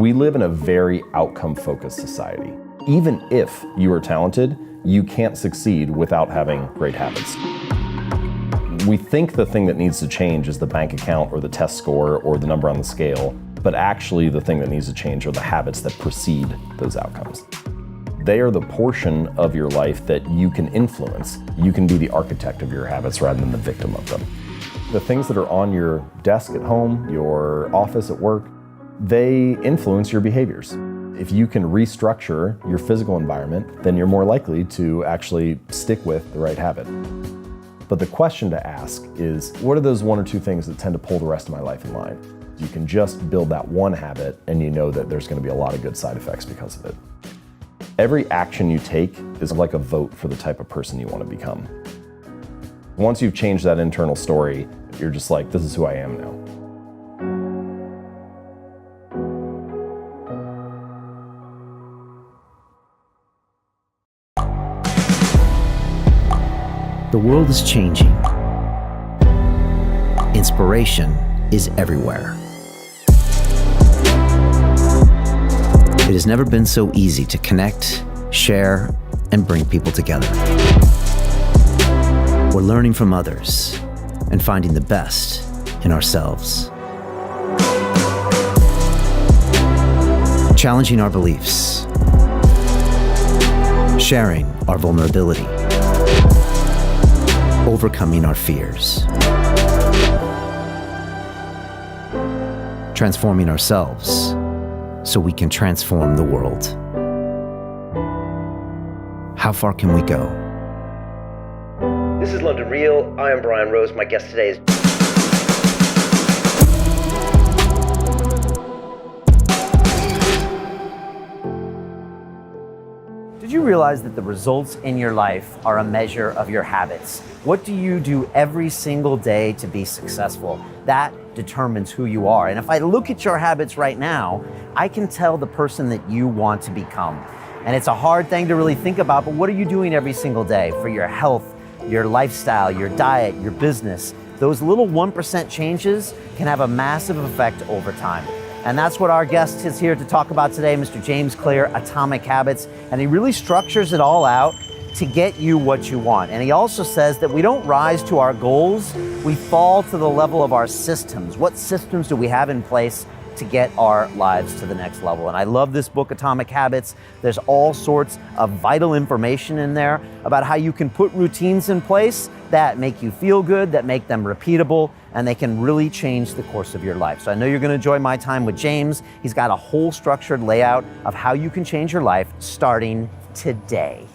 We live in a very outcome-focused society. Even if you are talented, you can't succeed without having great habits. We think the thing that needs to change is the bank account or the test score or the number on the scale, but actually the thing that needs to change are the habits that precede those outcomes. They are the portion of your life that you can influence. You can be the architect of your habits rather than the victim of them. The things that are on your desk at home, your office at work, they influence your behaviors. If you can restructure your physical environment, then you're more likely to actually stick with the right habit. But the question to ask is, what are those one or two things that tend to pull the rest of my life in line? You can just build that one habit and you know that there's going to be a lot of good side effects because of it. Every action you take is like a vote for the type of person you want to become. Once you've changed that internal story, you're just like, this is who I am now. The world is changing. Inspiration is everywhere. It has never been so easy to connect, share, and bring people together. We're learning from others and finding the best in ourselves. Challenging our beliefs. Sharing our vulnerability. Overcoming our fears. Transforming ourselves so we can transform the world. How far can we go? This is London Real. I am Brian Rose. My guest today is... Did you realize that the results in your life are a measure of your habits? What do you do every single day to be successful? That determines who you are. And if I look at your habits right now, I can tell the person that you want to become. And it's a hard thing to really think about, but what are you doing every single day for your health, your lifestyle, your diet, your business? Those little 1% changes can have a massive effect over time. And that's what our guest is here to talk about today, Mr. James Clear, Atomic Habits. And he really structures it all out to get you what you want. And he also says that we don't rise to our goals, we fall to the level of our systems. What systems do we have in place to get our lives to the next level? And I love this book, Atomic Habits. There's all sorts of vital information in there about how you can put routines in place that make you feel good, that make them repeatable, and they can really change the course of your life. So I know you're gonna enjoy my time with James. He's got a whole structured layout of how you can change your life starting today.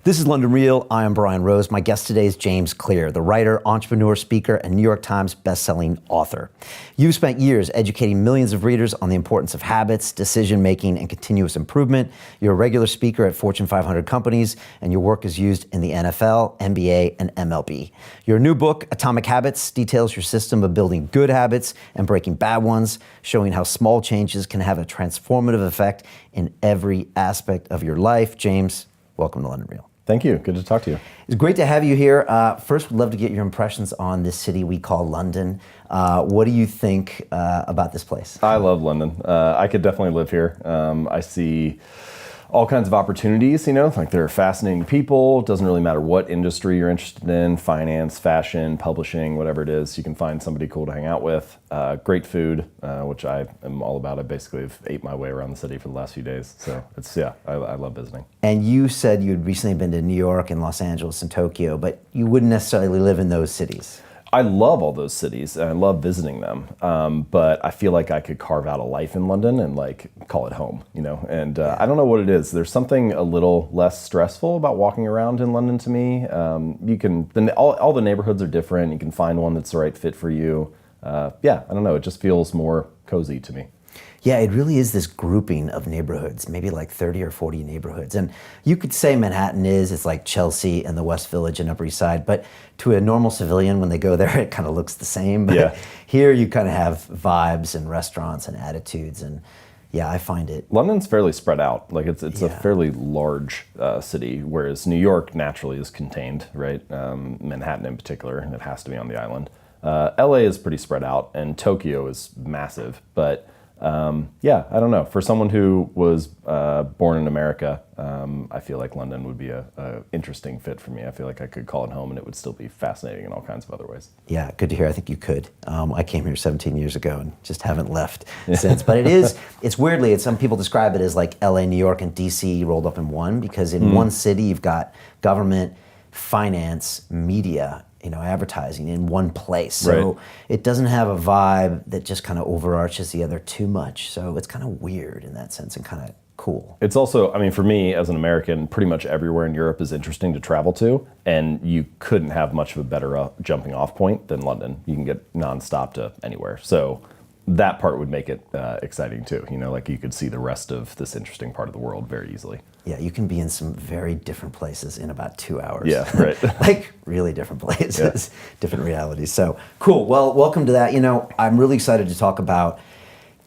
This is London Real. I am Brian Rose. My guest today is James Clear, the writer, entrepreneur, speaker, and New York Times bestselling author. You've spent years educating millions of readers on the importance of habits, decision-making, and continuous improvement. You're a regular speaker at Fortune 500 companies, and your work is used in the NFL, NBA, and MLB. Your new book, Atomic Habits, details your system of building good habits and breaking bad ones, showing how small changes can have a transformative effect in every aspect of your life. James, welcome to London Real. Thank you. Good to talk to you. It's great to have you here. First, we'd love to get your impressions on this city we call London. What do you think about this place? I love London. I could definitely live here. I see all kinds of opportunities, like there are fascinating people. It doesn't really matter what industry you're interested in, finance, fashion, publishing, whatever it is, you can find somebody cool to hang out with. Great food, which I am all about. I basically have ate my way around the city for the last few days. So I love visiting. And you said you'd recently been to New York and Los Angeles and Tokyo, but you wouldn't necessarily live in those cities. I love all those cities and I love visiting them, but I feel like I could carve out a life in London and call it home, and I don't know what it is. There's something a little less stressful about walking around in London to me. All the neighborhoods are different. You can find one that's the right fit for you. I don't know, it just feels more cozy to me. Yeah, it really is this grouping of neighborhoods, maybe like 30 or 40 neighborhoods. And you could say Manhattan it's like Chelsea and the West Village and Upper East Side, but to a normal civilian, when they go there, it kind of looks the same. But here you kind of have vibes and restaurants and attitudes. And yeah, I find it. London's fairly spread out. It's a fairly large city, whereas New York naturally is contained, right? Manhattan in particular, and it has to be on the island. LA is pretty spread out, and Tokyo is massive. But yeah, I don't know. For someone who was born in America, I feel like London would be a interesting fit for me. I feel like I could call it home, and it would still be fascinating in all kinds of other ways. Yeah, good to hear. I think you could. I came here 17 years ago and just haven't left since. But it's weirdly, some people describe it as like LA, New York, and DC rolled up in one, because in one city you've got government, finance, media, advertising in one place. So it doesn't have a vibe that just kind of overarches the other too much. So it's kind of weird in that sense and kind of cool. It's also, I mean, for me as an American, pretty much everywhere in Europe is interesting to travel to, and you couldn't have much of a better jumping off point than London. You can get nonstop to anywhere. So that part would make it exciting too. Like you could see the rest of this interesting part of the world very easily. Yeah, you can be in some very different places in about 2 hours. Yeah, right. Like really different places, different realities. So cool. Well, welcome to that. I'm really excited to talk about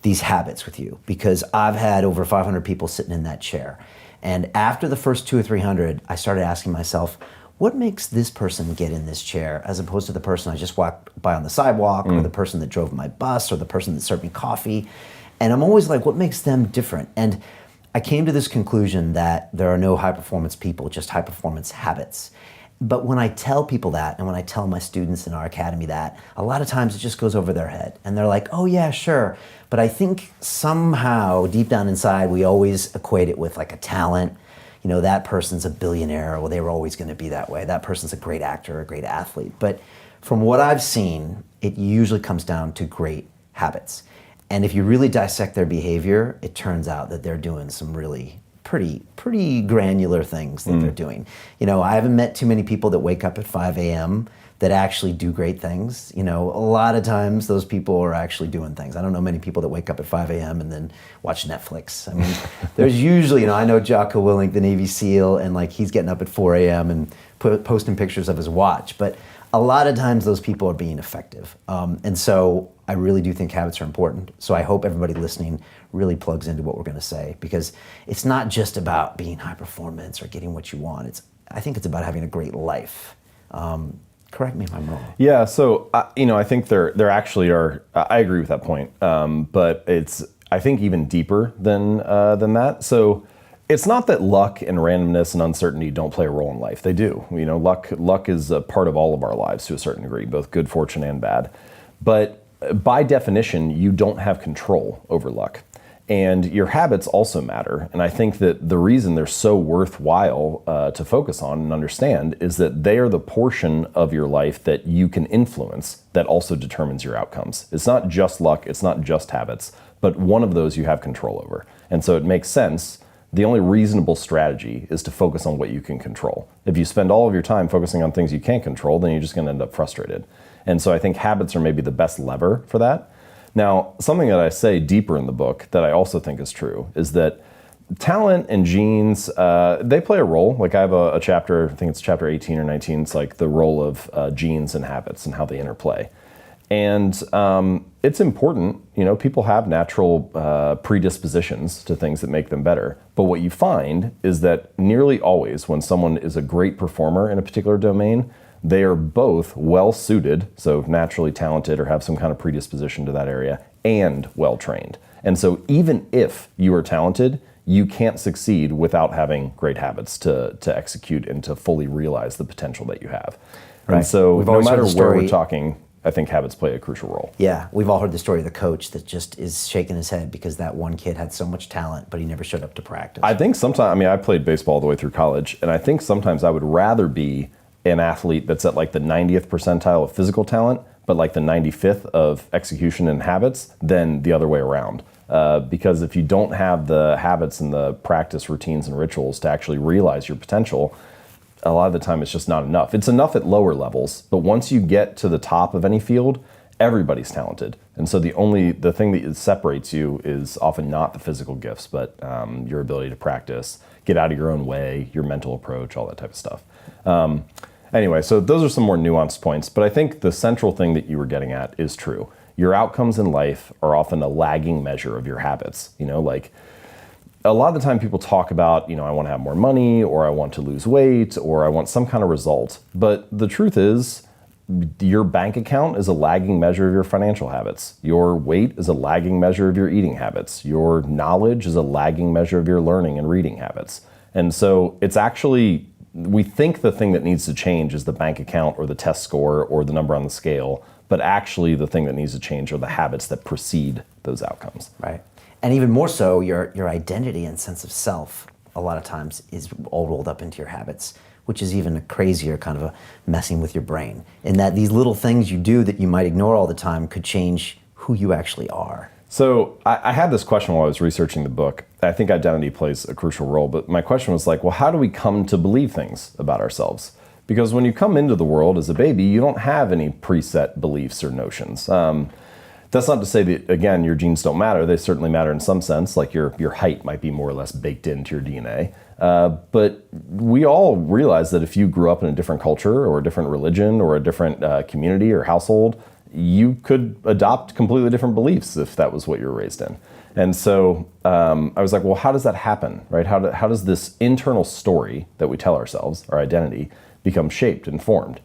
these habits with you, because I've had over 500 people sitting in that chair. And after the first 200 or 300, I started asking myself, what makes this person get in this chair as opposed to the person I just walked by on the sidewalk, or the person that drove my bus, or the person that served me coffee? And I'm always like, what makes them different? And I came to this conclusion that there are no high-performance people, just high-performance habits. But when I tell people that, and when I tell my students in our academy that, a lot of times it just goes over their head. And they're like, oh yeah, sure. But I think somehow, deep down inside, we always equate it with like a talent. That person's a billionaire, or they were always going to be that way. That person's a great actor, a great athlete. But from what I've seen, it usually comes down to great habits. And if you really dissect their behavior, it turns out that they're doing some really pretty granular things that they're doing. I haven't met too many people that wake up at 5 a.m. that actually do great things. A lot of times those people are actually doing things. I don't know many people that wake up at 5 a.m. and then watch Netflix. I mean, there's usually, I know Jocko Willink, the Navy SEAL, and like he's getting up at 4 a.m. and posting pictures of his watch. But a lot of times those people are being effective. And so I really do think habits are important. So I hope everybody listening really plugs into what we're going to say, because it's not just about being high performance or getting what you want. I think it's about having a great life. Correct me if I'm wrong. Yeah, so I think there actually are. I agree with that point, but it's, I think, even deeper than that. So it's not that luck and randomness and uncertainty don't play a role in life. They do. Luck is a part of all of our lives to a certain degree, both good fortune and bad. But by definition, you don't have control over luck. And your habits also matter. And I think that the reason they're so worthwhile to focus on and understand is that they are the portion of your life that you can influence that also determines your outcomes. It's not just luck, it's not just habits, but one of those you have control over. And so it makes sense. The only reasonable strategy is to focus on what you can control. If you spend all of your time focusing on things you can't control, then you're just going to end up frustrated. And so I think habits are maybe the best lever for that. Now, something that I say deeper in the book that I also think is true is that talent and genes, they play a role. Like I have a chapter, I think it's chapter 18 or 19, it's like the role of genes and habits and how they interplay. And it's important, people have natural predispositions to things that make them better. But what you find is that nearly always when someone is a great performer in a particular domain, they are both well-suited, so naturally talented or have some kind of predisposition to that area, and well-trained. And so even if you are talented, you can't succeed without having great habits to execute and to fully realize the potential that you have. Right. And so no matter where we're talking, I think habits play a crucial role. Yeah, we've all heard the story of the coach that just is shaking his head because that one kid had so much talent, but he never showed up to practice. I think sometimes, I played baseball all the way through college, and I think sometimes I would rather be an athlete that's at like the 90th percentile of physical talent, but like the 95th of execution and habits than the other way around. Because if you don't have the habits and the practice routines and rituals to actually realize your potential, a lot of the time it's just not enough. It's enough at lower levels, but once you get to the top of any field, everybody's talented. And so the thing that separates you is often not the physical gifts, but your ability to practice, get out of your own way, your mental approach, all that type of stuff. Anyway, so those are some more nuanced points, but I think the central thing that you were getting at is true. Your outcomes in life are often a lagging measure of your habits. Like a lot of the time people talk about, I want to have more money, or I want to lose weight, or I want some kind of result. But the truth is, Your bank account is a lagging measure of your financial habits. Your weight is a lagging measure of your eating habits. Your knowledge is a lagging measure of your learning and reading habits. And so it's actually, we think the thing that needs to change is the bank account or the test score or the number on the scale, but actually the thing that needs to change are the habits that precede those outcomes. Right. And even more so, your identity and sense of self a lot of times is all rolled up into your habits, which is even a crazier kind of a messing with your brain. In that these little things you do that you might ignore all the time could change who you actually are. So I had this question while I was researching the book. I think identity plays a crucial role, but my question was like, well, how do we come to believe things about ourselves? Because when you come into the world as a baby, you don't have any preset beliefs or notions. That's not to say that, again, your genes don't matter. They certainly matter in some sense, like your height might be more or less baked into your DNA. But we all realize that if you grew up in a different culture or a different religion or a different community or household, you could adopt completely different beliefs if that was what you were raised in. And so I was like, well, how does that happen, right? How does this internal story that we tell ourselves, our identity, become shaped and formed?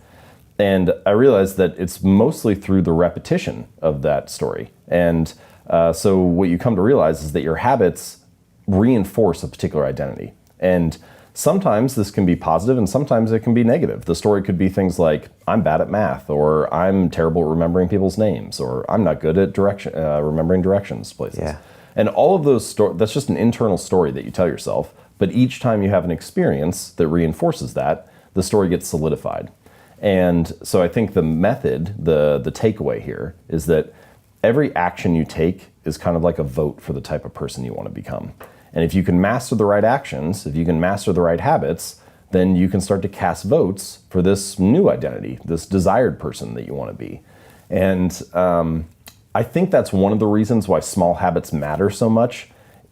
And I realized that it's mostly through the repetition of that story. And so what you come to realize is that your habits reinforce a particular identity. And sometimes this can be positive and sometimes it can be negative. The story could be things like, I'm bad at math, or I'm terrible at remembering people's names, or I'm not good at remembering directions places. Yeah. And all of those that's just an internal story that you tell yourself. But each time you have an experience that reinforces that, the story gets solidified. And so I think the method, the takeaway here is that every action you take is kind of like a vote for the type of person you want to become. And if you can master the right actions, if you can master the right habits, then you can start to cast votes for this new identity, this desired person that you want to be. And I think that's one of the reasons why small habits matter so much.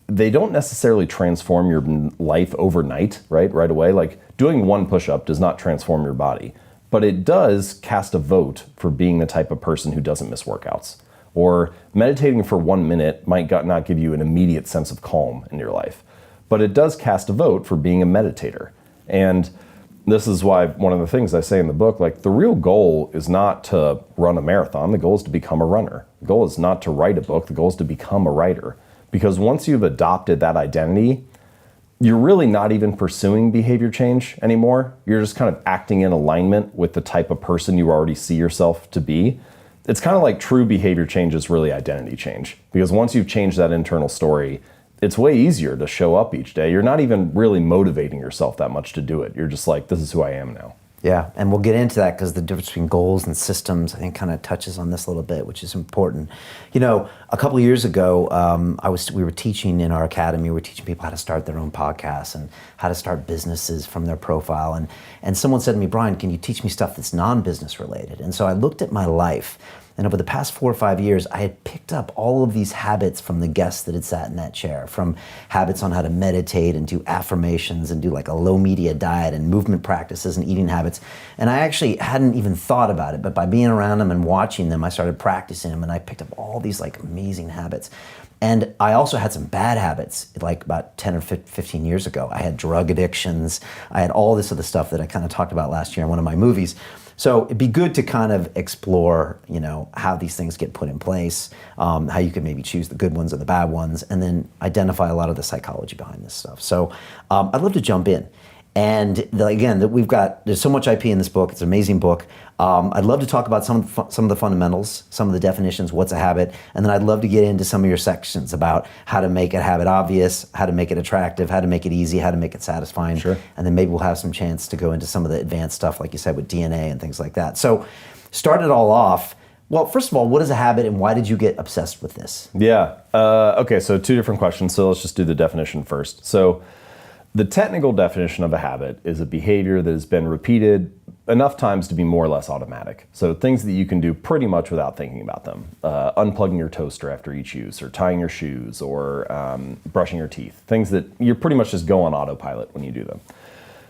They don't necessarily transform your life overnight, right away. Like doing one push-up does not transform your body. But it does cast a vote for being the type of person who doesn't miss workouts. Or meditating for 1 minute might not give you an immediate sense of calm in your life. But it does cast a vote for being a meditator. And this is why one of the things I say in the book, like the real goal is not to run a marathon. The goal is to become a runner. The goal is not to write a book. The goal is to become a writer. Because once you've adopted that identity, you're really not even pursuing behavior change anymore. You're just kind of acting in alignment with the type of person you already see yourself to be. It's kind of like true behavior change is really identity change. Because once you've changed that internal story, it's way easier to show up each day. You're not even really motivating yourself that much to do it. You're just like, this is who I am now. Yeah, and we'll get into that because the difference between goals and systems, I think, kind of touches on this a little bit, which is important. You know, a couple of years ago, we were teaching in our academy. We were teaching people how to start their own podcasts and how to start businesses from their profile. And someone said to me, Brian, can you teach me stuff that's non-business related? And so I looked at my life. And over the past 4 or 5 years, I had picked up all of these habits from the guests that had sat in that chair, from habits on how to meditate and do affirmations and do like a low media diet and movement practices and eating habits. And I actually hadn't even thought about it, but by being around them and watching them, I started practicing them and I picked up all these like amazing habits. And I also had some bad habits, like about 10 or 15 years ago. I had drug addictions. I had all this other stuff that I kind of talked about last year in one of my movies. So it'd be good to kind of explore, you know, how these things get put in place, how you can maybe choose the good ones or the bad ones, and then identify a lot of the psychology behind this stuff. So I'd love to jump in. And again, there's so much IP in this book. It's an amazing book. I'd love to talk about some of the fundamentals, some of the definitions, what's a habit, and then I'd love to get into some of your sections about how to make a habit obvious, how to make it attractive, how to make it easy, how to make it satisfying. Sure. And then maybe we'll have some chance to go into some of the advanced stuff, like you said, with DNA and things like that. So start it all off. Well, first of all, what is a habit and why did you get obsessed with this? Yeah. Okay, so 2 different questions. So let's just do the definition first. So the technical definition of a habit is a behavior that has been repeated enough times to be more or less automatic. So things that you can do pretty much without thinking about them. Unplugging your toaster after each use, or tying your shoes, or brushing your teeth. Things that you pretty much just go on autopilot when you do them.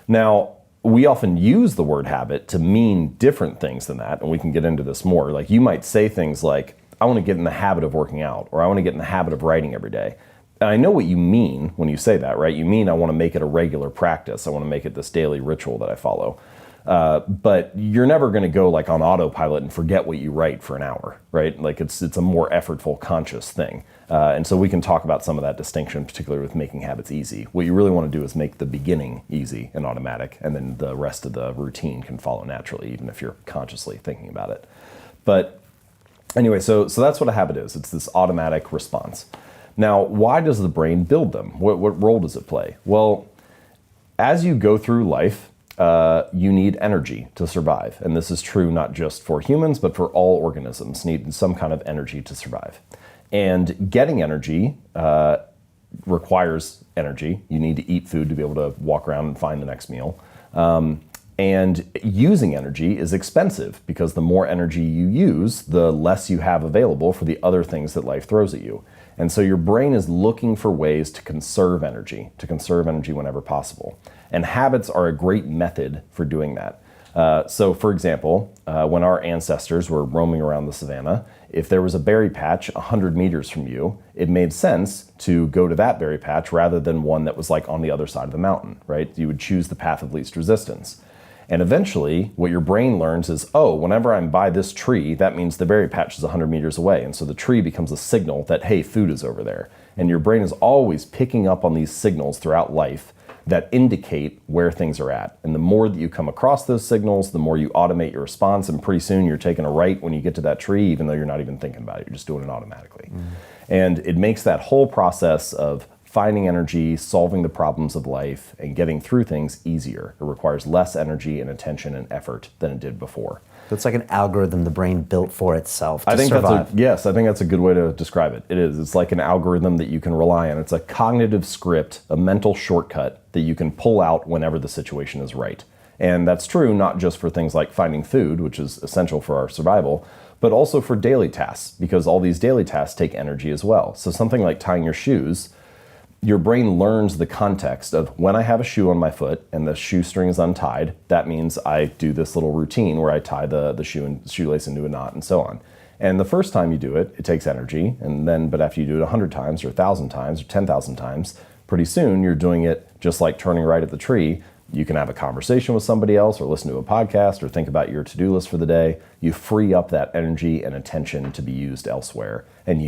Now, we often use the word habit to mean different things than that, and we can get into this more. Like you might say things like, I want to get in the habit of working out, or I want to get in the habit of writing every day. And I know what you mean when you say that, right? You mean I want to make it a regular practice. I want to make it this daily ritual that I follow. But you're never going to go like on autopilot and forget what you write for an hour, right? Like it's a more effortful, conscious thing. And so we can talk about some of that distinction, particularly with making habits easy. What you really want to do is make the beginning easy and automatic, and then the rest of the routine can follow naturally, even if you're consciously thinking about it. But anyway, so that's what a habit is. It's this automatic response. Now, why does the brain build them? What role does it play? Well, as you go through life, you need energy to survive. And this is true not just for humans, but for all organisms need some kind of energy to survive. And getting energy requires energy. You need to eat food to be able to walk around and find the next meal. And using energy is expensive because the more energy you use, the less you have available for the other things that life throws at you. And so your brain is looking for ways to conserve energy whenever possible. And habits are a great method for doing that. So for example, when our ancestors were roaming around the savannah, if there was a berry patch 100 meters from you, it made sense to go to that berry patch rather than one that was like on the other side of the mountain, right? You would choose the path of least resistance. And eventually, what your brain learns is, oh, whenever I'm by this tree, that means the berry patch is 100 meters away. And so the tree becomes a signal that, hey, food is over there. And your brain is always picking up on these signals throughout life that indicate where things are at. And the more that you come across those signals, the more you automate your response. And pretty soon you're taking a right when you get to that tree, even though you're not even thinking about it. You're just doing it automatically. And it makes that whole process of finding energy, solving the problems of life, and getting through things easier. It requires less energy and attention and effort than it did before. So it's like an algorithm the brain built for itself to survive. Yes, I think that's a good way to describe it. It is. It's like an algorithm that you can rely on. It's a cognitive script, a mental shortcut that you can pull out whenever the situation is right. And that's true not just for things like finding food, which is essential for our survival, but also for daily tasks, because all these daily tasks take energy as well. So something like tying your shoes, your brain learns the context of when I have a shoe on my foot and the shoestring is untied, that means I do this little routine where I tie the shoelace into a knot and so on. And the first time you do it, it takes energy, but after you do it 100 times or 1,000 times or 10,000 times, pretty soon you're doing it just like turning right at the tree. You can have a conversation with somebody else or listen to a podcast or think about your to-do list for the day. You free up that energy and attention to be used elsewhere. And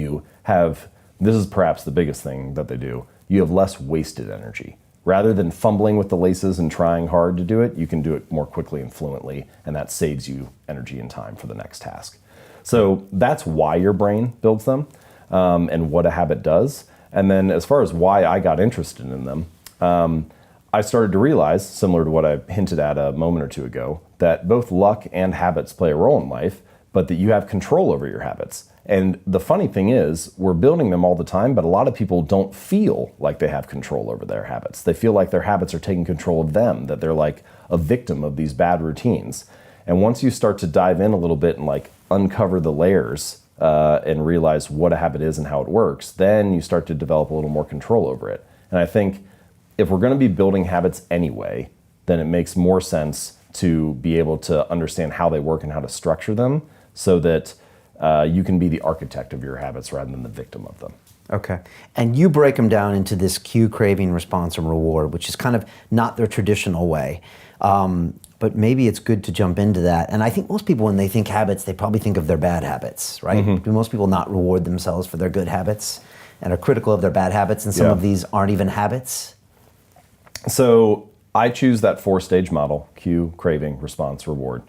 this is perhaps the biggest thing that they do, you have less wasted energy. Rather than fumbling with the laces and trying hard to do it, you can do it more quickly and fluently, and that saves you energy and time for the next task. So that's why your brain builds them, and what a habit does. And then as far as why I got interested in them, I started to realize, similar to what I hinted at a moment or two ago, that both luck and habits play a role in life, but that you have control over your habits. And the funny thing is, we're building them all the time, but a lot of people don't feel like they have control over their habits. They feel like their habits are taking control of them, that they're like a victim of these bad routines. And once you start to dive in a little bit and like uncover the layers and realize what a habit is and how it works, then you start to develop a little more control over it. And I think if we're going to be building habits anyway, then it makes more sense to be able to understand how they work and how to structure them so that you can be the architect of your habits rather than the victim of them. Okay. And you break them down into this cue, craving, response, and reward, which is kind of not their traditional way. But maybe it's good to jump into that. And I think most people, when they think habits, they probably think of their bad habits, right? Mm-hmm. Do most people not reward themselves for their good habits and are critical of their bad habits, and some of these aren't even habits? So I choose that 4-stage model: cue, craving, response, reward.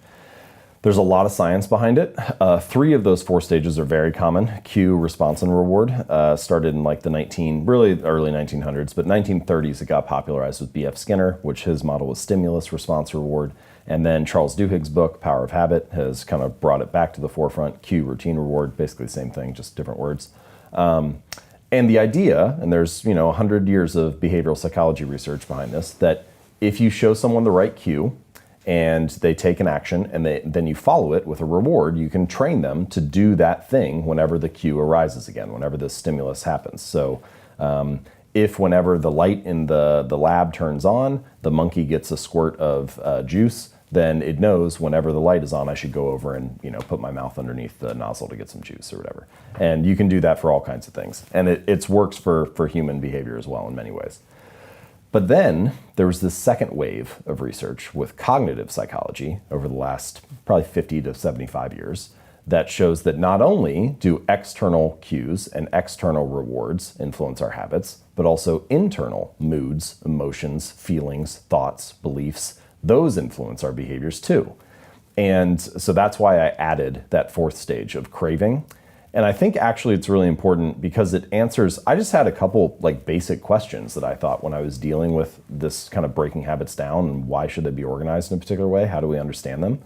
There's a lot of science behind it. 3 of those 4 stages are very common: cue, response, and reward. Started in like the early 1900s, but 1930s it got popularized with B.F. Skinner, which his model was stimulus, response, reward. And then Charles Duhigg's book, Power of Habit, has kind of brought it back to the forefront: cue, routine, reward, basically the same thing, just different words. And the idea, and there's 100 years of behavioral psychology research behind this, that if you show someone the right cue, and they take an action, and then you follow it with a reward, you can train them to do that thing whenever the cue arises again, whenever the stimulus happens. So if whenever the light in the lab turns on, the monkey gets a squirt of juice, then it knows whenever the light is on, I should go over and put my mouth underneath the nozzle to get some juice or whatever. And you can do that for all kinds of things. And it works for human behavior as well in many ways. But then there was this second wave of research with cognitive psychology over the last probably 50 to 75 years that shows that not only do external cues and external rewards influence our habits, but also internal moods, emotions, feelings, thoughts, beliefs, those influence our behaviors too. And so that's why I added that fourth stage of craving. And I think actually it's really important because it answers, I just had a couple like basic questions that I thought when I was dealing with this kind of breaking habits down and why should they be organized in a particular way? How do we understand them?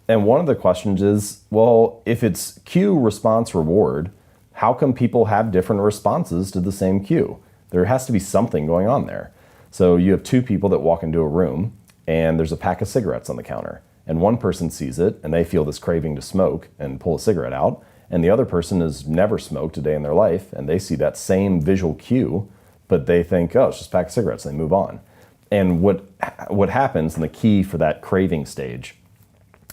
And one of the questions is, well, if it's cue, response, reward, how come people have different responses to the same cue? There has to be something going on there. So you have two people that walk into a room and there's a pack of cigarettes on the counter. And one person sees it and they feel this craving to smoke and pull a cigarette out. And the other person has never smoked a day in their life and they see that same visual cue, but they think, oh, it's just a pack of cigarettes, and they move on. And what happens, and the key for that craving stage,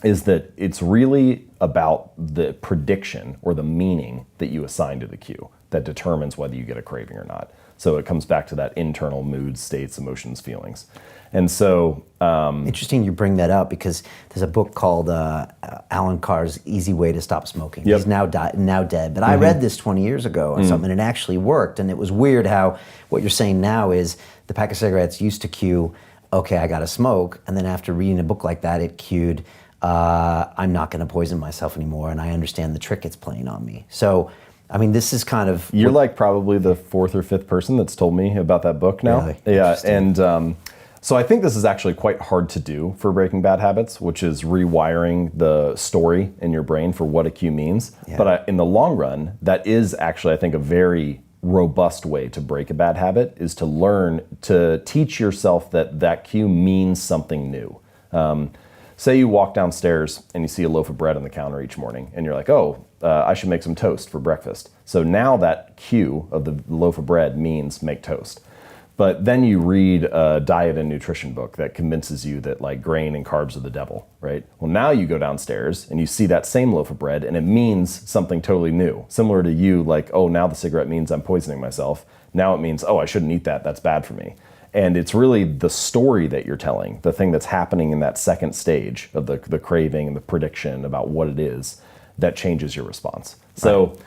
is that it's really about the prediction or the meaning that you assign to the cue that determines whether you get a craving or not. So it comes back to that internal moods, states, emotions, feelings. And so... Interesting you bring that up because there's a book called Alan Carr's Easy Way to Stop Smoking. Yep. He's now dead. But I read this 20 years ago or something and it actually worked. And it was weird how what you're saying now is the pack of cigarettes used to cue, okay, I got to smoke. And then after reading a book like that, it cued, I'm not going to poison myself anymore. And I understand the trick it's playing on me. So, I mean, this is kind of... You're like probably the fourth or fifth person that's told me about that book now. Really? Yeah, and so I think this is actually quite hard to do for breaking bad habits, which is rewiring the story in your brain for what a cue means. Yeah. But in the long run, that is actually, I think, a very robust way to break a bad habit, is to learn to teach yourself that that cue means something new. Say you walk downstairs and you see a loaf of bread on the counter each morning and you're like, oh, I should make some toast for breakfast. So now that cue of the loaf of bread means make toast. But then you read a diet and nutrition book that convinces you that like grain and carbs are the devil, right? Well, now you go downstairs and you see that same loaf of bread and it means something totally new. Similar to you, like, oh, now the cigarette means I'm poisoning myself. Now it means, oh, I shouldn't eat that. That's bad for me. And it's really the story that you're telling, the thing that's happening in that second stage of the craving and the prediction about what it is, that changes your response. So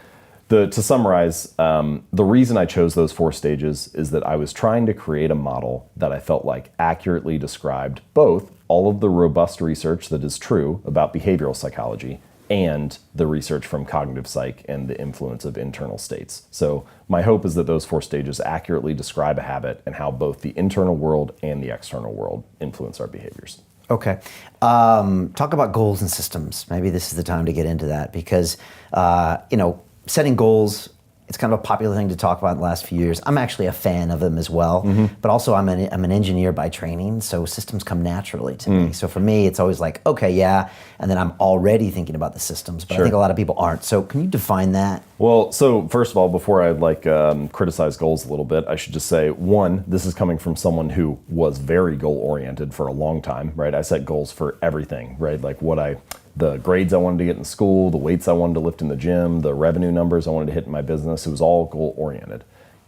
to summarize, the reason I chose those four stages is that I was trying to create a model that I felt like accurately described both all of the robust research that is true about behavioral psychology and the research from cognitive psych and the influence of internal states. So my hope is that those four stages accurately describe a habit and how both the internal world and the external world influence our behaviors. Okay. Talk about goals and systems. Maybe this is the time to get into that because, setting goals, it's kind of a popular thing to talk about in the last few years. I'm actually a fan of them as well, but also I'm an engineer by training, so systems come naturally to me. So for me, it's always like, okay, yeah, and then I'm already thinking about the systems, but I think a lot of people aren't. So can you define that? Well, so first of all, before I criticize goals a little bit, I should just say, one, this is coming from someone who was very goal-oriented for a long time, right? I set goals for everything, right? Like the grades I wanted to get in school, the weights I wanted to lift in the gym, the revenue numbers I wanted to hit in my business. It was all goal-oriented.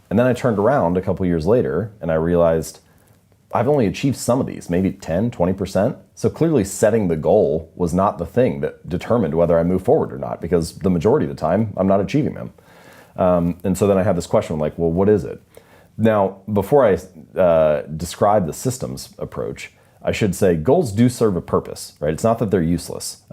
And then I turned around a couple years later and I realized I've only achieved some of these, maybe 10, 20%. So clearly setting the goal was not the thing that determined whether I move forward or not, because the majority of the time I'm not achieving them. And so then I had this question like, well, what is it? Now, before I describe the systems approach, I should say goals do serve a purpose, right? It's not that they're useless.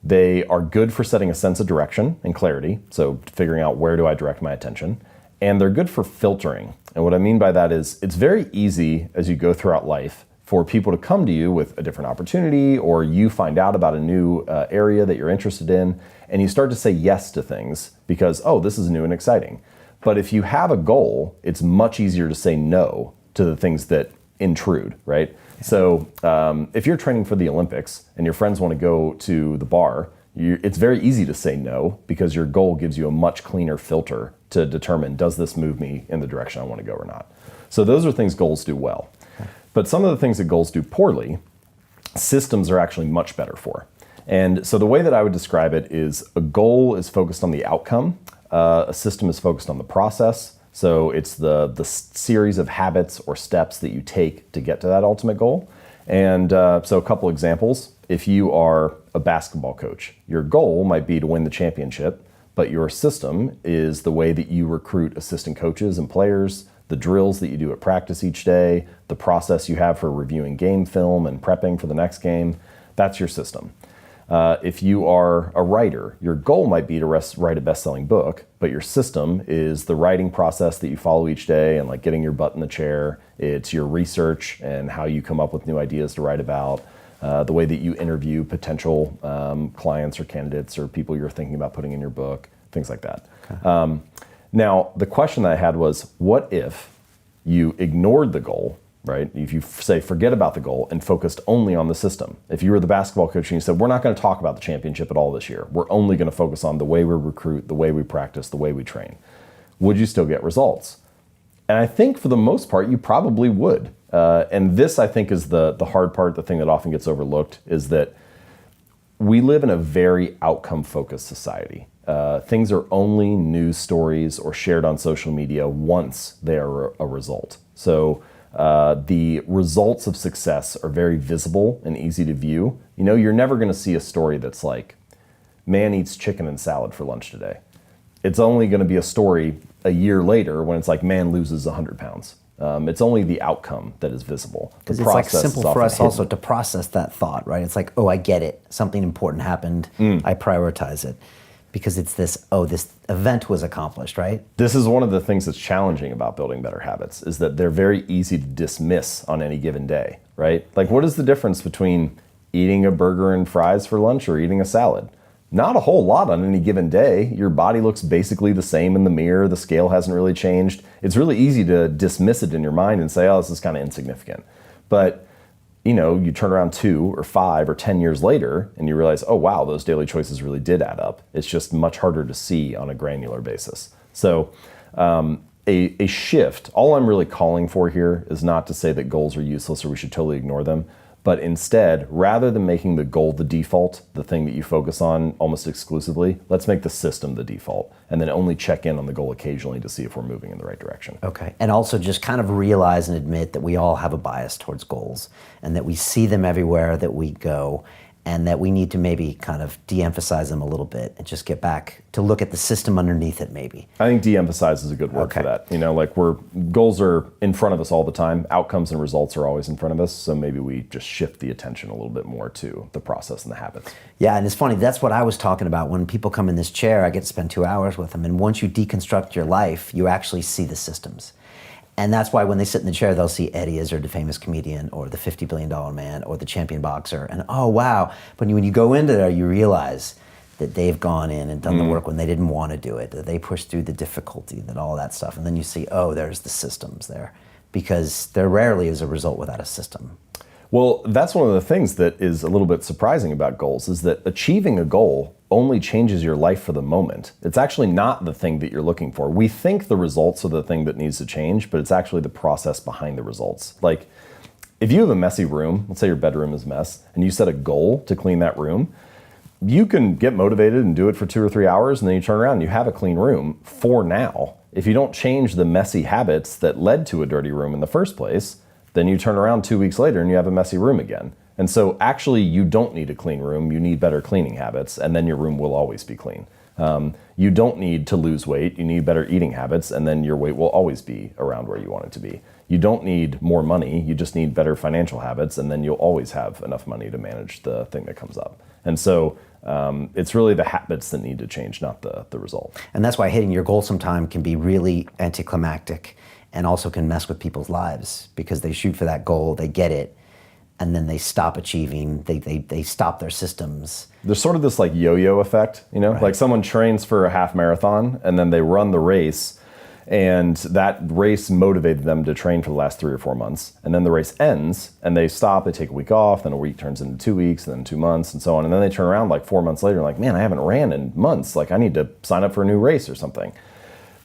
They are good for setting a sense of direction and clarity, so figuring out where do I direct my attention, and they're good for filtering. And what I mean by that is it's very easy as you go throughout life for people to come to you with a different opportunity, or you find out about a new area that you're interested in, and you start to say yes to things because, oh, this is new and exciting. But if you have a goal, it's much easier to say no to the things that intrude, right? So if you're training for the Olympics and your friends want to go to the bar, it's very easy to say no because your goal gives you a much cleaner filter to determine, does this move me in the direction I want to go or not? So those are things goals do well. But some of the things that goals do poorly, systems are actually much better for. And so the way that I would describe it is a goal is focused on the outcome, a system is focused on the process. So it's the series of habits or steps that you take to get to that ultimate goal. And so a couple examples. If you are a basketball coach, your goal might be to win the championship, but your system is the way that you recruit assistant coaches and players, the drills that you do at practice each day, the process you have for reviewing game film and prepping for the next game. That's your system. If you are a writer, your goal might be to write a best-selling book, but your system is the writing process that you follow each day and like getting your butt in the chair. It's your research and how you come up with new ideas to write about, the way that you interview potential clients or candidates or people you're thinking about putting in your book, things like that. Okay. Now, the question that I had was, what if you ignored the goal, right? If you say, forget about the goal and focused only on the system. If you were the basketball coach and you said, we're not going to talk about the championship at all this year. We're only going to focus on the way we recruit, the way we practice, the way we train. Would you still get results? And I think for the most part, you probably would. And this, I think, is the hard part, the thing that often gets overlooked, is that we live in a very outcome-focused society. Things are only news stories or shared on social media once they are a result. So the results of success are very visible and easy to view. You know, you're never going to see a story that's like, man eats chicken and salad for lunch today. It's only going to be a story a year later when it's like, man loses 100 pounds. It's only the outcome that is visible. Because it's like simple for us also to process that thought, right? It's like, oh, I get it. Something important happened. I prioritize it. Because it's this, oh, this event was accomplished, right? This is one of the things that's challenging about building better habits, is that they're very easy to dismiss on any given day, right? Like, what is the difference between eating a burger and fries for lunch or eating a salad? Not a whole lot on any given day. Your body looks basically the same in the mirror. The scale hasn't really changed. It's really easy to dismiss it in your mind and say, oh, this is kind of insignificant. But you know, you turn around 2 or 5 or 10 years later and you realize, oh wow, those daily choices really did add up. It's just much harder to see on a granular basis. So a shift, all I'm really calling for here is not to say that goals are useless or we should totally ignore them, but instead, rather than making the goal the default, the thing that you focus on almost exclusively, let's make the system the default and then only check in on the goal occasionally to see if we're moving in the right direction. Okay. And also just kind of realize and admit that we all have a bias towards goals and that we see them everywhere that we go and that we need to maybe kind of de-emphasize them a little bit and just get back to look at the system underneath it maybe. I think de-emphasize is a good word for that. You know, like goals are in front of us all the time. Outcomes and results are always in front of us. So maybe we just shift the attention a little bit more to the process and the habits. Yeah, and it's funny, that's what I was talking about. When people come in this chair, I get to spend 2 hours with them. And once you deconstruct your life, you actually see the systems. And that's why when they sit in the chair, they'll see Eddie as the famous comedian or the $50 billion man or the champion boxer. And oh, wow. But when you go into there, you realize that they've gone in and done the work when they didn't want to do it, that they pushed through the difficulty, that all that stuff. And then you see, oh, there's the systems there. Because there rarely is a result without a system. Well, that's one of the things that is a little bit surprising about goals, is that achieving a goal only changes your life for the moment. It's actually not the thing that you're looking for. We think the results are the thing that needs to change, but it's actually the process behind the results. Like, if you have a messy room, let's say your bedroom is a mess, and you set a goal to clean that room, you can get motivated and do it for 2 or 3 hours, and then you turn around and you have a clean room for now. If you don't change the messy habits that led to a dirty room in the first place, then you turn around 2 weeks later and you have a messy room again. And so actually you don't need a clean room, you need better cleaning habits, and then your room will always be clean. You don't need to lose weight, you need better eating habits, and then your weight will always be around where you want it to be. You don't need more money, you just need better financial habits, and then you'll always have enough money to manage the thing that comes up. And so it's really the habits that need to change, not the result. And that's why hitting your goal sometime can be really anticlimactic and also can mess with people's lives because they shoot for that goal, they get it, and then they stop achieving, they stop their systems. There's sort of this like yo-yo effect, you know, like someone trains for a half marathon and then they run the race and that race motivated them to train for the last 3 or 4 months. And then the race ends and they stop, they take a week off, then a week turns into 2 weeks, and then 2 months and so on. And then they turn around like 4 months later and like, man, I haven't ran in months. Like I need to sign up for a new race or something.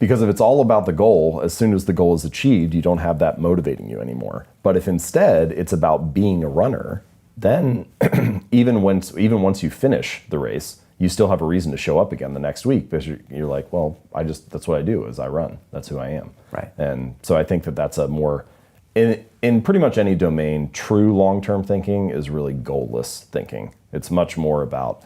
Because if it's all about the goal, as soon as the goal is achieved, you don't have that motivating you anymore. But if instead it's about being a runner, then even once you finish the race, you still have a reason to show up again the next week because you're like, well, that's what I do is I run. That's who I am. Right. And so I think that that's a more, in pretty much any domain, true long-term thinking is really goalless thinking. It's much more about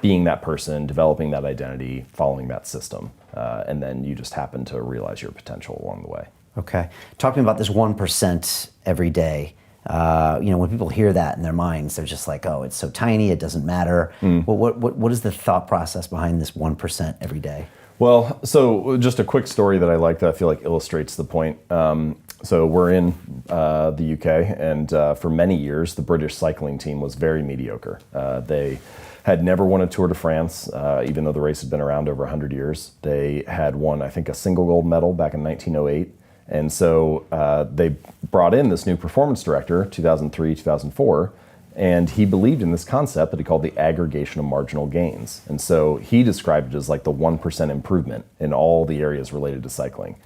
being that person, developing that identity, following that system, and then you just happen to realize your potential along the way. Okay. Talking about this 1% every day, when people hear that in their minds, they're just like, oh, it's so tiny, it doesn't matter. Well, what is the thought process behind this 1% every day? Well, so just a quick story that I like that I feel like illustrates the point. So we're in the UK, and for many years, the British cycling team was very mediocre. They had never won a Tour de France, even though the race had been around over 100 years. They had won, I think, a single gold medal back in 1908. And so they brought in this new performance director, 2003, 2004, and he believed in this concept that he called the aggregation of marginal gains. And so he described it as like the 1% improvement in all the areas related to cycling.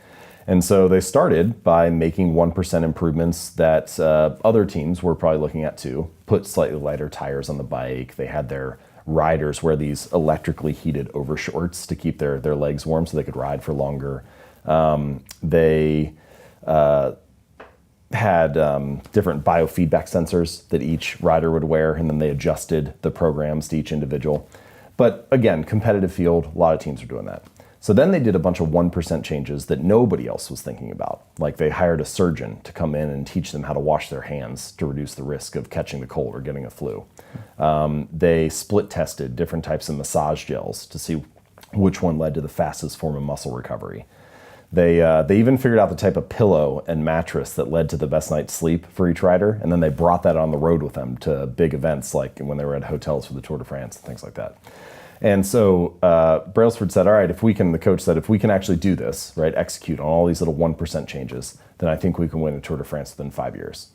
And so they started by making 1% improvements that other teams were probably looking at too. Put slightly lighter tires on the bike. They had their riders wear these electrically heated overshorts to keep their legs warm so they could ride for longer. They had different biofeedback sensors that each rider would wear, and then they adjusted the programs to each individual. But again, competitive field, a lot of teams are doing that. So then they did a bunch of 1% changes that nobody else was thinking about. Like they hired a surgeon to come in and teach them how to wash their hands to reduce the risk of catching the cold or getting a flu. They split tested different types of massage gels to see which one led to the fastest form of muscle recovery. They even figured out the type of pillow and mattress that led to the best night's sleep for each rider, and then they brought that on the road with them to big events like when they were at hotels for the Tour de France and things like that. And so Brailsford said, all right, the coach said, if we can actually do this, right, execute on all these little 1% changes, then I think we can win a Tour de France within 5 years.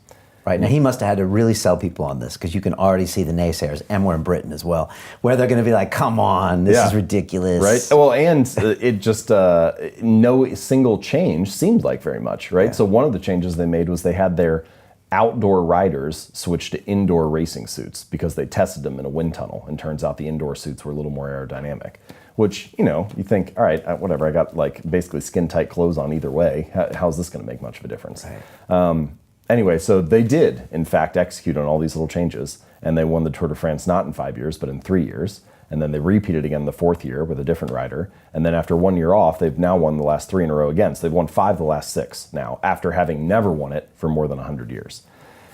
Right. Now, he must have had to really sell people on this because you can already see the naysayers, and we're in Britain as well, where they're going to be like, come on, this is ridiculous. Right. Well, and it just, no single change seemed like very much, right? Yeah. So one of the changes they made was they had their outdoor riders switch to indoor racing suits because they tested them in a wind tunnel, and turns out the indoor suits were a little more aerodynamic. Which, you think, all right, whatever, I got like basically skin-tight clothes on either way. How's this going to make much of a difference? Right. Anyway, so they did, in fact, execute on all these little changes, and they won the Tour de France not in 5 years, but in 3 years. And then they repeated again the fourth year with a different rider. And then after 1 year off, they've now won the last 3 in a row again. So they've won 5 of the last 6 now, after having never won it for more than 100 years.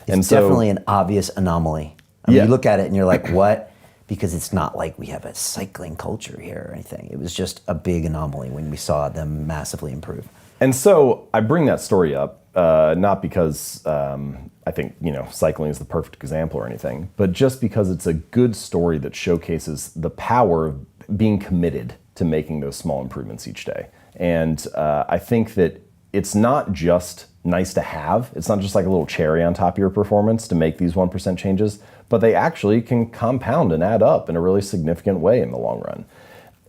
It's definitely an obvious anomaly. I mean, you look at it and you're like, what? Because it's not like we have a cycling culture here or anything. It was just a big anomaly when we saw them massively improve. And so I bring that story up, not because I think, cycling is the perfect example or anything, but just because it's a good story that showcases the power of being committed to making those small improvements each day. And I think that it's not just nice to have. It's not just like a little cherry on top of your performance to make these 1% changes, but they actually can compound and add up in a really significant way in the long run.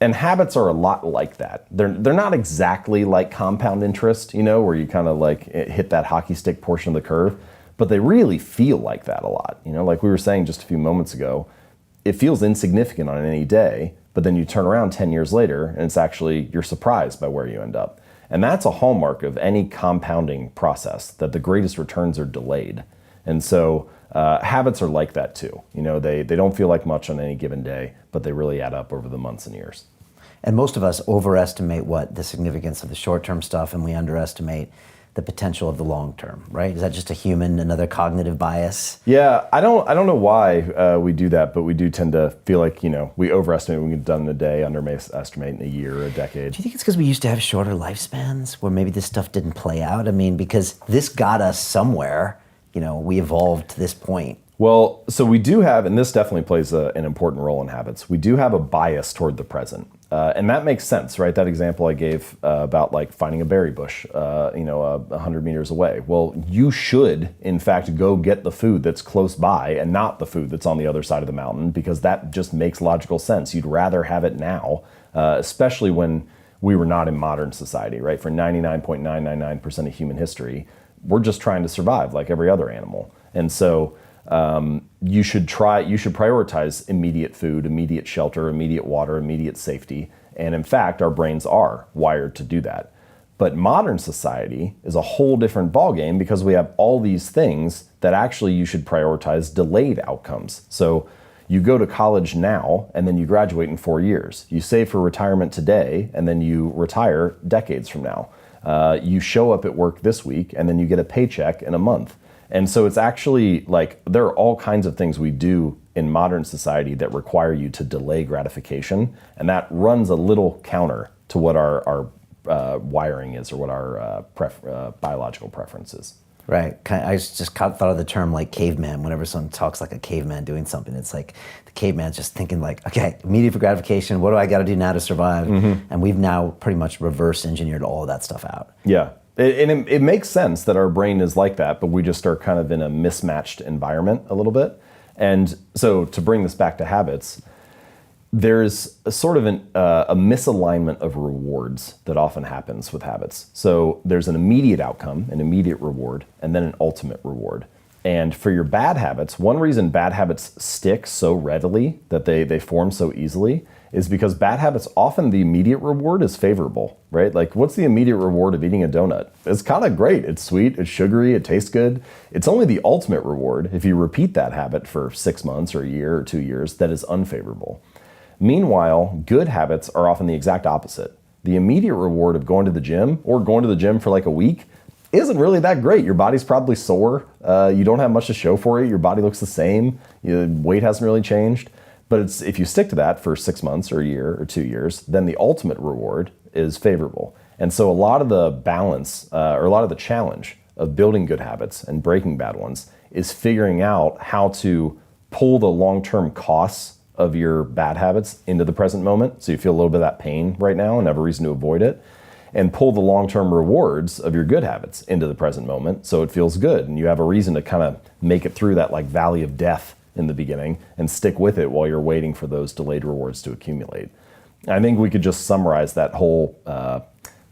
And habits are a lot like that. They're not exactly like compound interest, where you kind of like hit that hockey stick portion of the curve, but they really feel like that a lot. Like we were saying just a few moments ago, it feels insignificant on any day, but then you turn around 10 years later and it's actually, you're surprised by where you end up. And that's a hallmark of any compounding process, that the greatest returns are delayed. And so habits are like that too. They don't feel like much on any given day, but they really add up over the months and years. And most of us overestimate the significance of the short-term stuff, and we underestimate the potential of the long-term, right? Is that just another cognitive bias? Yeah, I don't know why we do that, but we do tend to feel like, we overestimate what we get done in a day, underestimate in a year or a decade. Do you think it's because we used to have shorter lifespans where maybe this stuff didn't play out? I mean, because this got us somewhere, we evolved to this point. Well, so we do have, and this definitely plays an important role in habits, we do have a bias toward the present. And that makes sense, right? That example I gave about like finding a berry bush, 100 meters away. Well, you should, in fact, go get the food that's close by and not the food that's on the other side of the mountain, because that just makes logical sense. You'd rather have it now, especially when we were not in modern society, right? For 99.999% of human history, we're just trying to survive like every other animal. And so you should prioritize immediate food, immediate shelter, immediate water, immediate safety. And in fact, our brains are wired to do that. But modern society is a whole different ballgame because we have all these things that actually you should prioritize delayed outcomes. So you go to college now and then you graduate in 4 years. You save for retirement today and then you retire decades from now. You show up at work this week and then you get a paycheck in a month. And so it's actually like there are all kinds of things we do in modern society that require you to delay gratification. And that runs a little counter to what our wiring is or what our biological preference is. Right. I just thought of the term like caveman. Whenever someone talks like a caveman doing something, it's like the caveman's just thinking like, okay, immediate gratification. What do I got to do now to survive? And we've now pretty much reverse engineered all of that stuff out. Yeah. It makes sense that our brain is like that, but we just are kind of in a mismatched environment a little bit. And so to bring this back to habits, there's a sort of a misalignment of rewards that often happens with habits. So there's an immediate outcome, an immediate reward, and then an ultimate reward. And for your bad habits, one reason bad habits stick so readily, that they form so easily, is because bad habits, often the immediate reward is favorable, right? Like what's the immediate reward of eating a donut? It's kind of great. It's sweet, it's sugary, it tastes good. It's only the ultimate reward, if you repeat that habit for 6 months or a year or 2 years, that is unfavorable. Meanwhile, good habits are often the exact opposite. The immediate reward of going to the gym or going to the gym for like a week isn't really that great. Your body's probably sore. You don't have much to show for it. Your body looks the same. Your weight hasn't really changed. But if you stick to that for 6 months or a year or 2 years, then the ultimate reward is favorable. And so a lot of the balance or a lot of the challenge of building good habits and breaking bad ones is figuring out how to pull the long-term costs of your bad habits into the present moment, so you feel a little bit of that pain right now and have a reason to avoid it, and pull the long-term rewards of your good habits into the present moment so it feels good and you have a reason to kind of make it through that like valley of death in the beginning and stick with it while you're waiting for those delayed rewards to accumulate. I think we could just summarize that whole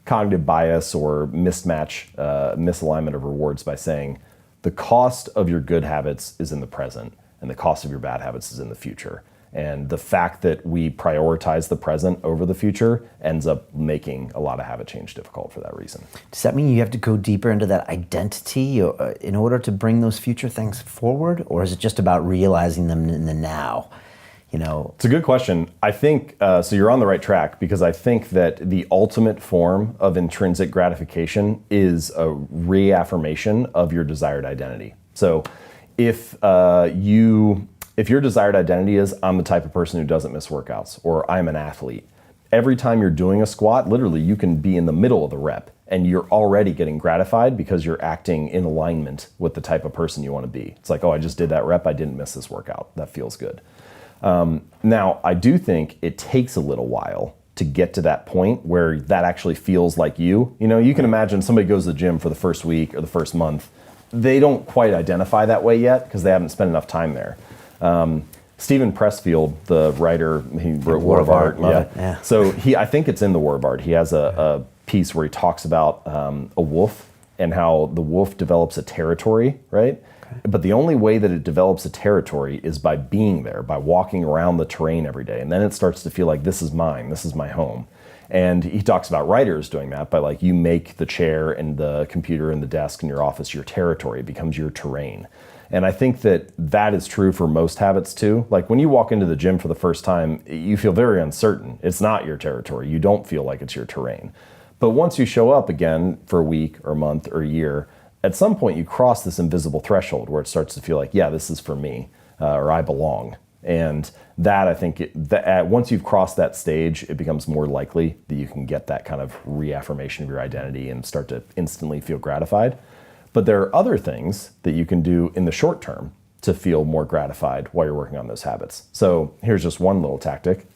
cognitive bias or misalignment of rewards by saying the cost of your good habits is in the present and the cost of your bad habits is in the future. And the fact that we prioritize the present over the future ends up making a lot of habit change difficult for that reason. Does that mean you have to go deeper into that identity in order to bring those future things forward? Or is it just about realizing them in the now? You know, it's a good question. I think, so you're on the right track because I think that the ultimate form of intrinsic gratification is a reaffirmation of your desired identity. So if your desired identity is, I'm the type of person who doesn't miss workouts, or I'm an athlete, every time you're doing a squat, literally you can be in the middle of the rep and you're already getting gratified because you're acting in alignment with the type of person you want to be. It's like, oh, I just did that rep, I didn't miss this workout. That feels good. Now, I do think it takes a little while to get to that point where that actually feels like you. You know, you can imagine somebody goes to the gym for the first week or the first month. They don't quite identify that way yet because they haven't spent enough time there. Stephen Pressfield, the writer, he wrote War of Art. Yeah. So I think it's in the War of Art. He has a piece where he talks about a wolf and how the wolf develops a territory, right? Okay. But the only way that it develops a territory is by being there, by walking around the terrain every day. And then it starts to feel like this is mine, this is my home. And he talks about writers doing that by like you make the chair and the computer and the desk in your office your territory. It becomes your terrain. And I think that is true for most habits too. Like when you walk into the gym for the first time, you feel very uncertain. It's not your territory. You don't feel like it's your terrain. But once you show up again for a week or a month or a year, at some point you cross this invisible threshold where it starts to feel like, yeah, this is for me, or I belong. And that, I think, once you've crossed that stage, it becomes more likely that you can get that kind of reaffirmation of your identity and start to instantly feel gratified. But there are other things that you can do in the short term to feel more gratified while you're working on those habits. So here's just one little tactic.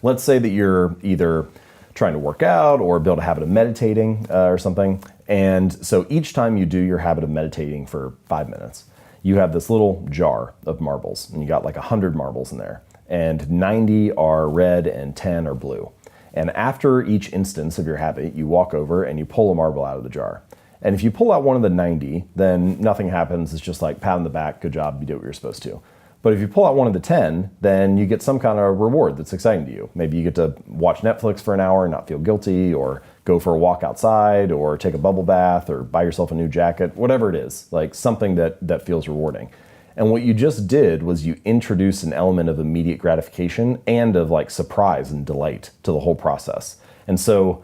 Let's say that you're either trying to work out or build a habit of meditating or something. And so each time you do your habit of meditating for 5 minutes, you have this little jar of marbles, and you got like 100 marbles in there, and 90 are red and 10 are blue. And after each instance of your habit, you walk over and you pull a marble out of the jar. And if you pull out one of the 90, then nothing happens. It's just like pat on the back, good job, you did what you're supposed to. But if you pull out one of the 10, then you get some kind of reward that's exciting to you. Maybe you get to watch Netflix for an hour and not feel guilty, or go for a walk outside, or take a bubble bath, or buy yourself a new jacket, whatever it is, like something that feels rewarding. And what you just did was you introduced an element of immediate gratification and of like surprise and delight to the whole process. And so,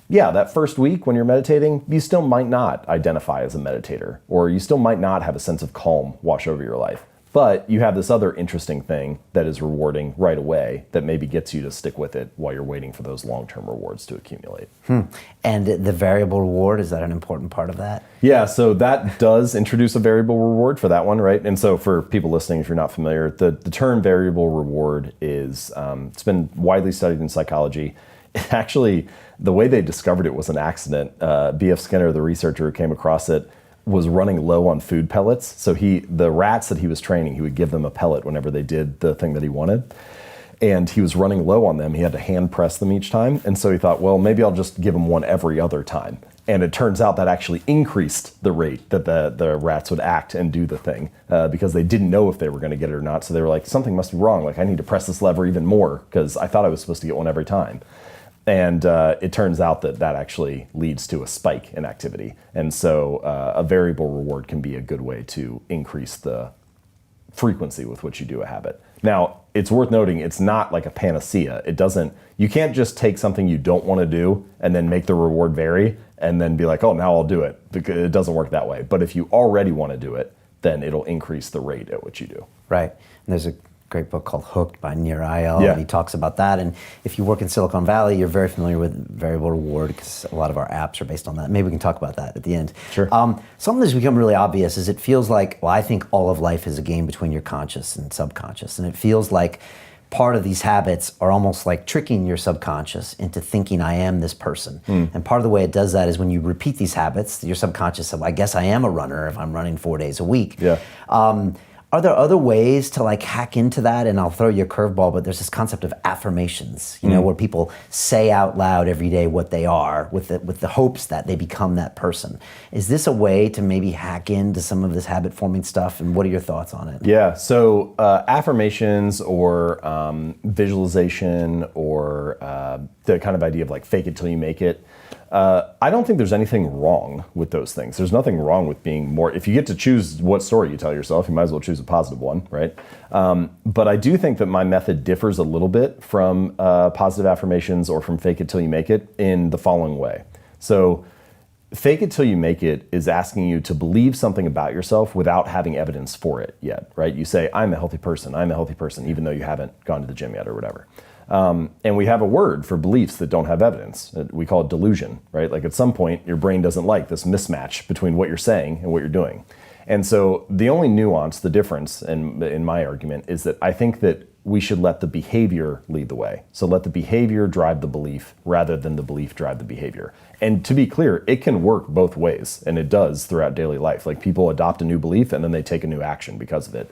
yeah, that first week when you're meditating, you still might not identify as a meditator, or you still might not have a sense of calm wash over your life. But you have this other interesting thing that is rewarding right away that maybe gets you to stick with it while you're waiting for those long-term rewards to accumulate. And the variable reward, is that an important part of that? Yeah, so that does introduce a variable reward for that one, right? And so for people listening, if you're not familiar, the term variable reward is, it's been widely studied in psychology. Actually, the way they discovered it was an accident. B.F. Skinner, the researcher who came across it, was running low on food pellets. So the rats that he was training, he would give them a pellet whenever they did the thing that he wanted. And he was running low on them. He had to hand press them each time. And so he thought, well, maybe I'll just give them one every other time. And it turns out that actually increased the rate that the rats would act and do the thing because they didn't know if they were going to get it or not. So they were like, something must be wrong. Like, I need to press this lever even more because I thought I was supposed to get one every time. And it turns out that actually leads to a spike in activity. And so a variable reward can be a good way to increase the frequency with which you do a habit. Now, it's worth noting, it's not like a panacea. You can't just take something you don't want to do and then make the reward vary and then be like, oh, now I'll do it. Because it doesn't work that way. But if you already want to do it, then it'll increase the rate at which you do. Right. And there's a great book called Hooked by Nir Eyal, Yeah. and he talks about that. And if you work in Silicon Valley, you're very familiar with variable reward because a lot of our apps are based on that. Maybe we can talk about that at the end. Sure. Something that's become really obvious is it feels like, well, I think all of life is a game between your conscious and subconscious. And it feels like part of these habits are almost like tricking your subconscious into thinking I am this person. And part of the way it does that is when you repeat these habits, your subconscious says, I guess I am a runner if I'm running 4 days a week. Yeah. Are there other ways to like hack into that? And I'll throw you a curveball, but there's this concept of affirmations, you know, where people say out loud every day what they are with the hopes that they become that person. Is this a way to maybe hack into some of this habit forming stuff? And what are your thoughts on it? Yeah, so affirmations or visualization or the kind of idea of like fake it till you make it. I don't think there's anything wrong with those things. There's nothing wrong with being more, if you get to choose what story you tell yourself, you might as well choose a positive one, right? But I do think that my method differs a little bit from positive affirmations or from fake it till you make it in the following way. So fake it till you make it is asking you to believe something about yourself without having evidence for it yet, right? You say, I'm a healthy person, even though you haven't gone to the gym yet or whatever. And we have a word for beliefs that don't have evidence. We call it delusion, right? Like at some point, your brain doesn't like this mismatch between what you're saying and what you're doing. And so the only nuance, the difference in my argument is that I think that we should let the behavior lead the way. So let the behavior drive the belief rather than the belief drive the behavior. And to be clear, it can work both ways, and it does throughout daily life. Like people adopt a new belief and then they take a new action because of it.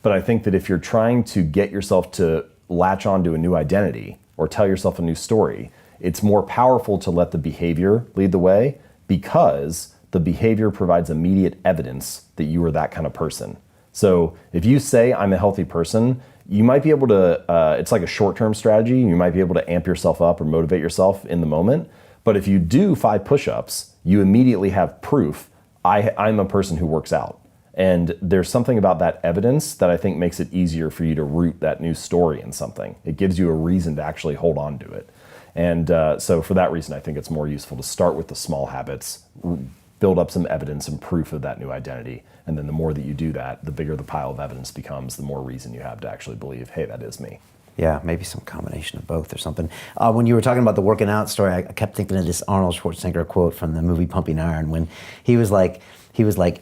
But I think that if you're trying to get yourself to latch onto a new identity or tell yourself a new story, it's more powerful to let the behavior lead the way because the behavior provides immediate evidence that you are that kind of person. So if you say, I'm a healthy person, you might be able to, it's like a short-term strategy. You might be able to amp yourself up or motivate yourself in the moment. But if you do 5 push-ups, you immediately have proof, I'm a person who works out. And there's something about that evidence that I think makes it easier for you to root that new story in something. It gives you a reason to actually hold on to it. And so for that reason, I think it's more useful to start with the small habits, build up some evidence and proof of that new identity. And then the more that you do that, the bigger the pile of evidence becomes, the more reason you have to actually believe, hey, that is me. Yeah, maybe some combination of both or something. When you were talking about the working out story, I kept thinking of this Arnold Schwarzenegger quote from the movie Pumping Iron when he was like,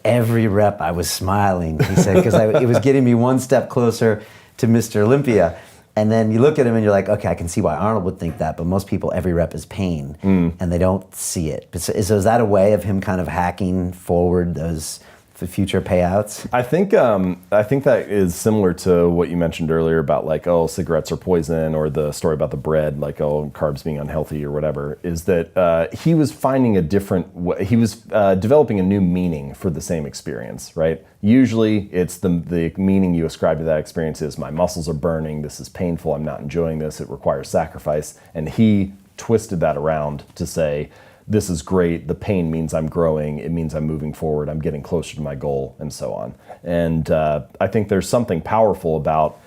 every rep I was smiling, he said, because it was getting me one step closer to Mr. Olympia. And then you look at him and you're like, okay, I can see why Arnold would think that, but most people, every rep is pain, and they don't see it. So is that a way of him kind of hacking forward those the future payouts? I think that is similar to what you mentioned earlier about like, oh, cigarettes are poison, or the story about the bread, like, oh, carbs being unhealthy or whatever. Is that he was finding a different way. He was developing a new meaning for the same experience, right? Usually, it's the meaning you ascribe to that experience is my muscles are burning. This is painful. I'm not enjoying this. It requires sacrifice. And he twisted that around to say, this is great, the pain means I'm growing, it means I'm moving forward, I'm getting closer to my goal, and so on. And I think there's something powerful about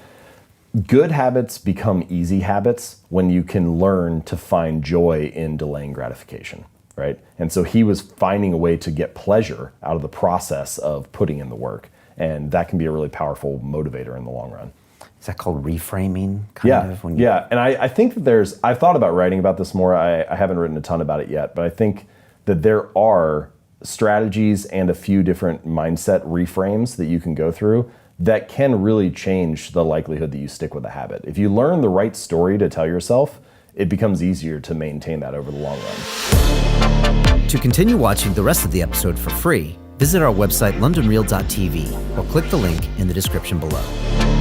good habits become easy habits when you can learn to find joy in delaying gratification, right? And so he was finding a way to get pleasure out of the process of putting in the work. And that can be a really powerful motivator in the long run. Is that called reframing? Yeah. And I think that I've thought about writing about this more. I haven't written a ton about it yet, but I think that there are strategies and a few different mindset reframes that you can go through that can really change the likelihood that you stick with a habit. If you learn the right story to tell yourself, it becomes easier to maintain that over the long run. To continue watching the rest of the episode for free, visit our website londonreal.tv or click the link in the description below.